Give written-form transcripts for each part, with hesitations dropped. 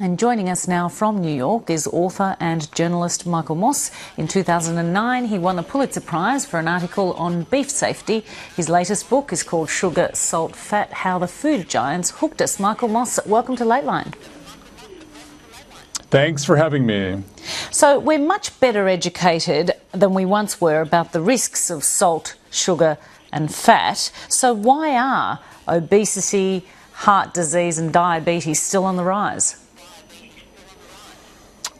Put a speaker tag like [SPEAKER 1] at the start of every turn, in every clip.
[SPEAKER 1] And joining us now from New York is author and journalist Michael Moss. In 2009, he won the Pulitzer Prize for an article on beef safety. His latest book is called Sugar, Salt, Fat: How the Food Giants Hooked Us. Michael Moss, welcome to Lateline.
[SPEAKER 2] Thanks for having me.
[SPEAKER 1] So we're much better educated than we once were about the risks of salt, sugar and fat. So why are obesity, heart disease and diabetes still on the rise?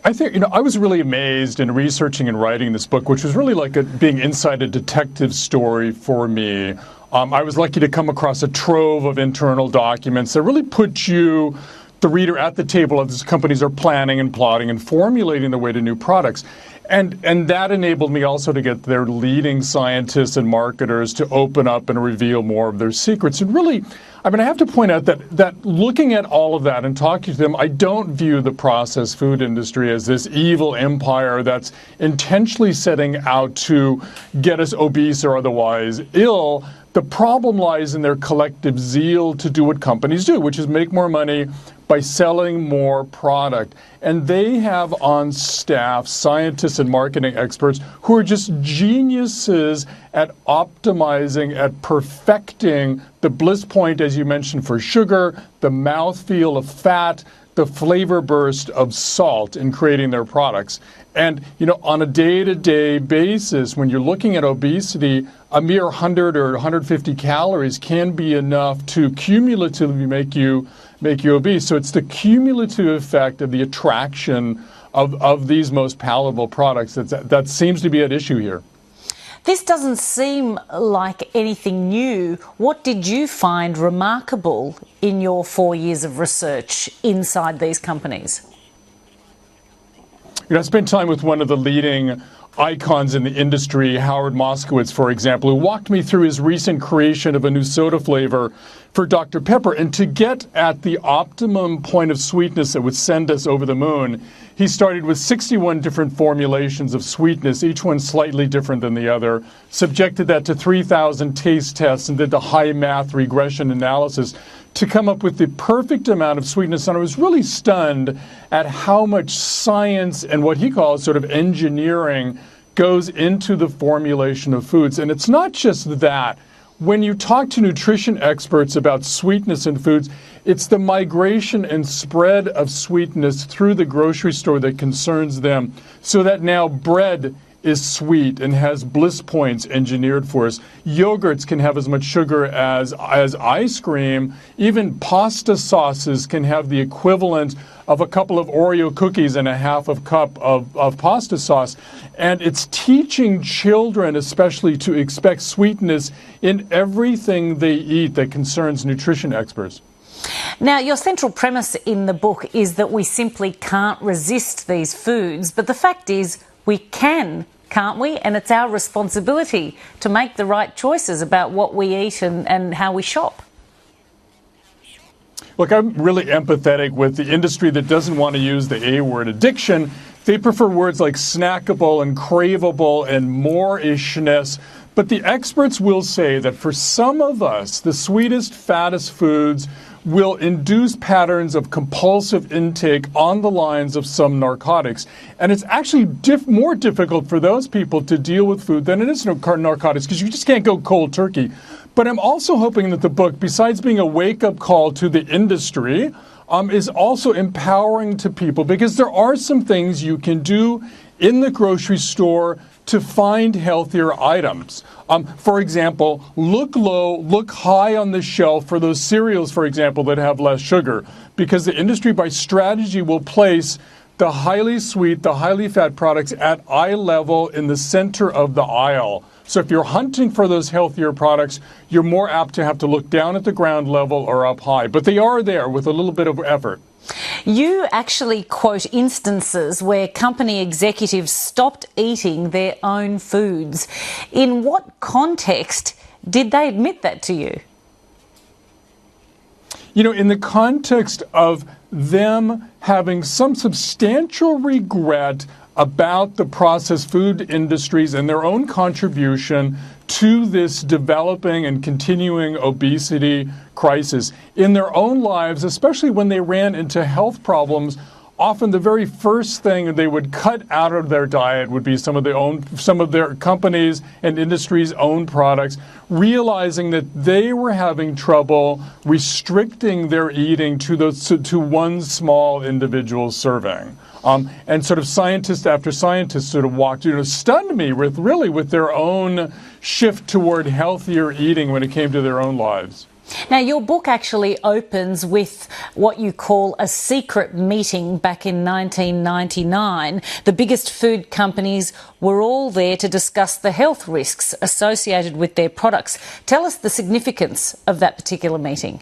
[SPEAKER 2] I think, I was really amazed in researching and writing this book, which was really like being inside a detective story for me. I was lucky to come across a trove of internal documents that really put you, the reader, at the table as companies are planning and plotting and formulating their way to new products. And that enabled me also to get their leading scientists and marketers to open up and reveal more of their secrets. And really, I have to point out that looking at all of that and talking to them, I don't view the processed food industry as this evil empire that's intentionally setting out to get us obese or otherwise ill. The problem lies in their collective zeal to do what companies do, which is make more money by selling more product. And they have on staff scientists and marketing experts who are just geniuses at optimizing, at perfecting the bliss point, as you mentioned, for sugar, the mouthfeel of fat, the flavor burst of salt in creating their products. And, on a day-to-day basis, when you're looking at obesity, a mere 100 or 150 calories can be enough to cumulatively make you obese. So it's the cumulative effect of the attraction of these most palatable products that seems to be at issue here.
[SPEAKER 1] This doesn't seem like anything new. What did you find remarkable in your 4 years of research inside these companies?
[SPEAKER 2] I spent time with one of the leading icons in the industry, Howard Moskowitz, for example, who walked me through his recent creation of a new soda flavor for Dr. Pepper. And to get at the optimum point of sweetness that would send us over the moon, he started with 61 different formulations of sweetness, each one slightly different than the other, subjected that to 3,000 taste tests and did the high math regression analysis to come up with the perfect amount of sweetness. And I was really stunned at how much science and what he calls sort of engineering goes into the formulation of foods. And it's not just that. When you talk to nutrition experts about sweetness in foods, it's the migration and spread of sweetness through the grocery store that concerns them, so that now bread is sweet and has bliss points engineered for us. Yogurts can have as much sugar as ice cream. Even pasta sauces can have the equivalent of a couple of Oreo cookies and a half of cup of pasta sauce. And it's teaching children especially to expect sweetness in everything they eat that concerns nutrition experts.
[SPEAKER 1] Now, your central premise in the book is that we simply can't resist these foods, but the fact is we can, can't we? And it's our responsibility to make the right choices about what we eat and how we shop.
[SPEAKER 2] Look, I'm really empathetic with the industry that doesn't want to use the A word, addiction. They prefer words like snackable and craveable and more-ishness. But the experts will say that for some of us, the sweetest, fattest foods will induce patterns of compulsive intake on the lines of some narcotics. And it's actually more difficult for those people to deal with food than it is narcotics, because you just can't go cold turkey. But I'm also hoping that the book, besides being a wake-up call to the industry, is also empowering to people, because there are some things you can do in the grocery store to find healthier items. For example, look low, look high on the shelf for those cereals, for example, that have less sugar, because the industry by strategy will place the highly sweet, the highly fat products at eye level in the center of the aisle. So if you're hunting for those healthier products, you're more apt to have to look down at the ground level or up high. But they are there with a little bit of effort.
[SPEAKER 1] You actually quote instances where company executives stopped eating their own foods. In what context did they admit that to you?
[SPEAKER 2] In the context of them having some substantial regret about the processed food industries and their own contribution to this developing and continuing obesity crisis in their own lives, especially when they ran into health problems often the very first thing they would cut out of their diet would be some of their companies and industries' own products, realizing that they were having trouble restricting their eating to one small individual serving. And sort of scientist after scientist sort of stunned me with their own shift toward healthier eating when it came to their own lives.
[SPEAKER 1] Now, your book actually opens with what you call a secret meeting back in 1999. The biggest food companies were all there to discuss the health risks associated with their products. Tell us the significance of that particular meeting.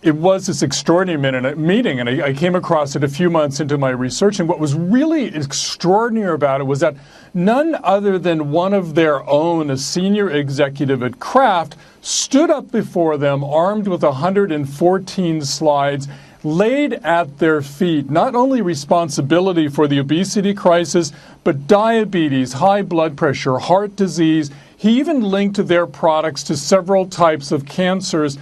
[SPEAKER 2] It was this extraordinary meeting, and I came across it a few months into my research, and what was really extraordinary about it was that none other than one of their own, a senior executive at Kraft, stood up before them armed with 114 slides, laid at their feet not only responsibility for the obesity crisis, but diabetes, high blood pressure, heart disease. He even linked their products to several types of cancers,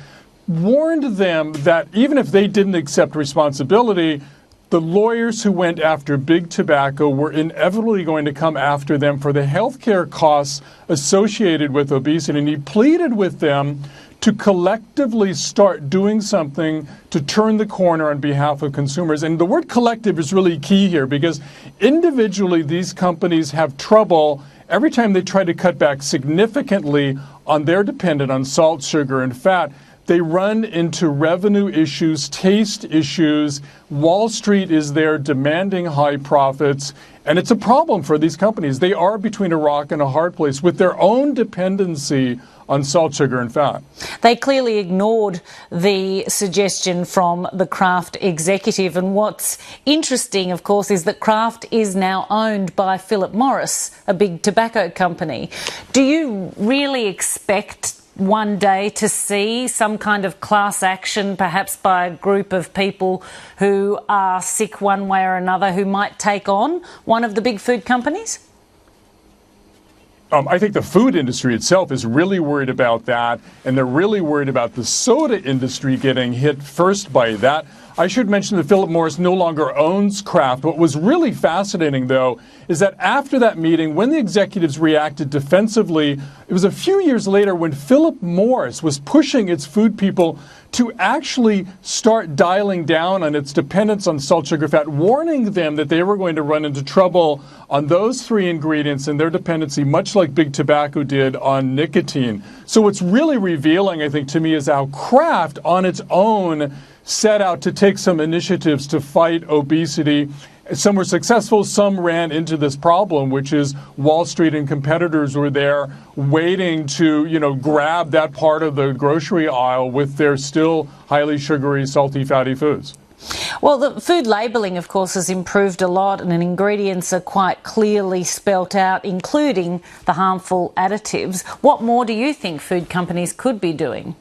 [SPEAKER 2] warned them that even if they didn't accept responsibility, the lawyers who went after big tobacco were inevitably going to come after them for the healthcare costs associated with obesity. And he pleaded with them to collectively start doing something to turn the corner on behalf of consumers. And the word collective is really key here, because individually these companies have trouble every time they try to cut back significantly on their dependence on salt, sugar, and fat. They run into revenue issues, taste issues. Wall Street is there demanding high profits. And it's a problem for these companies. They are between a rock and a hard place with their own dependency on salt, sugar, and fat.
[SPEAKER 1] They clearly ignored the suggestion from the Kraft executive. And what's interesting, of course, is that Kraft is now owned by Philip Morris, a big tobacco company. Do you really expect one day to see some kind of class action, perhaps by a group of people who are sick one way or another, who might take on one of the big food companies?
[SPEAKER 2] I think the food industry itself is really worried about that, and they're really worried about the soda industry getting hit first by that. I should mention that Philip Morris no longer owns Kraft. What was really fascinating, though, is that after that meeting, when the executives reacted defensively, it was a few years later when Philip Morris was pushing its food people to actually start dialing down on its dependence on salt, sugar, fat, warning them that they were going to run into trouble on those three ingredients and their dependency, much like big tobacco did on nicotine. So what's really revealing, I think, to me, is how Kraft on its own set out to take some initiatives to fight obesity. Some were successful, some ran into this problem, which is Wall Street and competitors were there waiting to, grab that part of the grocery aisle with their still highly sugary, salty, fatty foods.
[SPEAKER 1] Well, the food labelling, of course, has improved a lot, and ingredients are quite clearly spelt out, including the harmful additives. What more do you think food companies could be doing?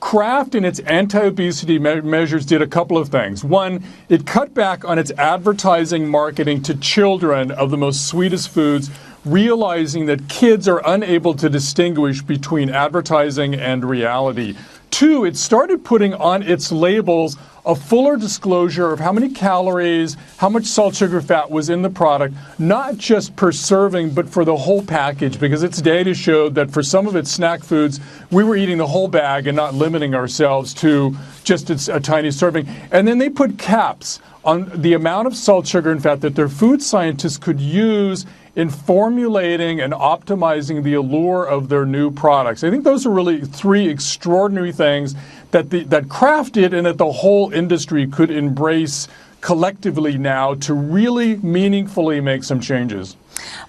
[SPEAKER 2] Kraft in its anti-obesity measures did a couple of things. One, it cut back on its advertising marketing to children of the most sweetest foods, realizing that kids are unable to distinguish between advertising and reality. Two, it started putting on its labels a fuller disclosure of how many calories, how much salt, sugar, fat was in the product, not just per serving, but for the whole package, because its data showed that for some of its snack foods, we were eating the whole bag and not limiting ourselves to just a tiny serving. And then they put caps on the amount of salt, sugar, and fat that their food scientists could use in formulating and optimizing the allure of their new products. I think those are really three extraordinary things that Kraft did and that the whole industry could embrace collectively now to really meaningfully make some changes.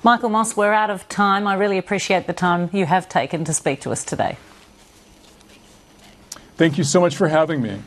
[SPEAKER 1] Michael Moss, we're out of time. I really appreciate the time you have taken to speak to us today.
[SPEAKER 2] Thank you so much for having me.